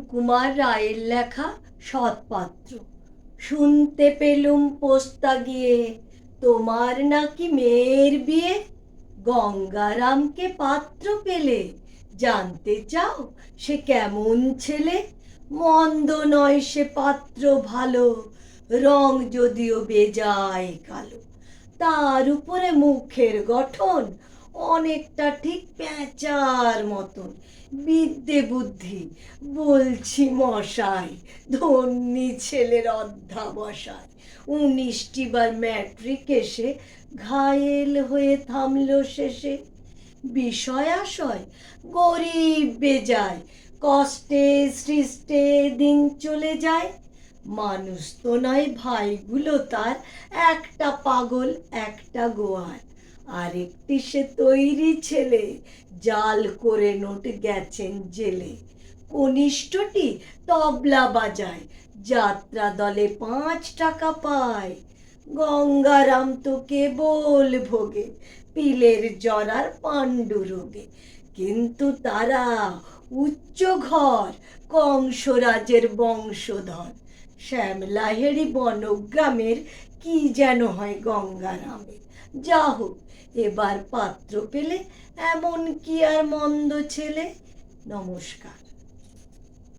সুকুমার রায়ের লেখা সৎপাত্র। শুনতে পেলুম পোস্তা গিয়ে তোমার নাকি মেয়ের বিয়ে। গঙ্গারামকে পাত্র পেলে, জানতে চাও সে কেমন ছেলে? মন্দ নয় সে পাত্র ভালো, রং যদিও বেজায় কালো। তার উপরে মুখের গঠন অনেকটা ঠিক পেঁচার মতন। বিদ্যে বুদ্ধি বলছি মশাই, ধন্যি ছেলের অধ্যাবসায়। 19টি বার ম্যাট্রিক এসে ঘায়েল হয়ে থামল শেষে। বিষয় আশয় গরিব বেজায়, কষ্টে সৃষ্টে দিন চলে যায়। মানুষ তো নয় ভাইগুলো তার, একটা পাগল একটা গোয়ার। আরেকটি সে তৈরি ছেলে, জাল করে নোট গেছেন জেলে। কনিষ্ঠটি তবলা বাজায়, যাত্রা দলে 5 টাকা পায়। গঙ্গারাম তো কেবল ভোগে পিলের জ্বর আর পাণ্ডুরোগে। কিন্তু তারা উচ্চ ঘর, কংসরাজের বংশধর। শ্যামলাহেরি বনগ্রামের কি যেন হয় গঙ্গারামের। যা হোক, এবার পাত্র পেলে এমন কি আর মন্দ ছেলে। নমস্কার।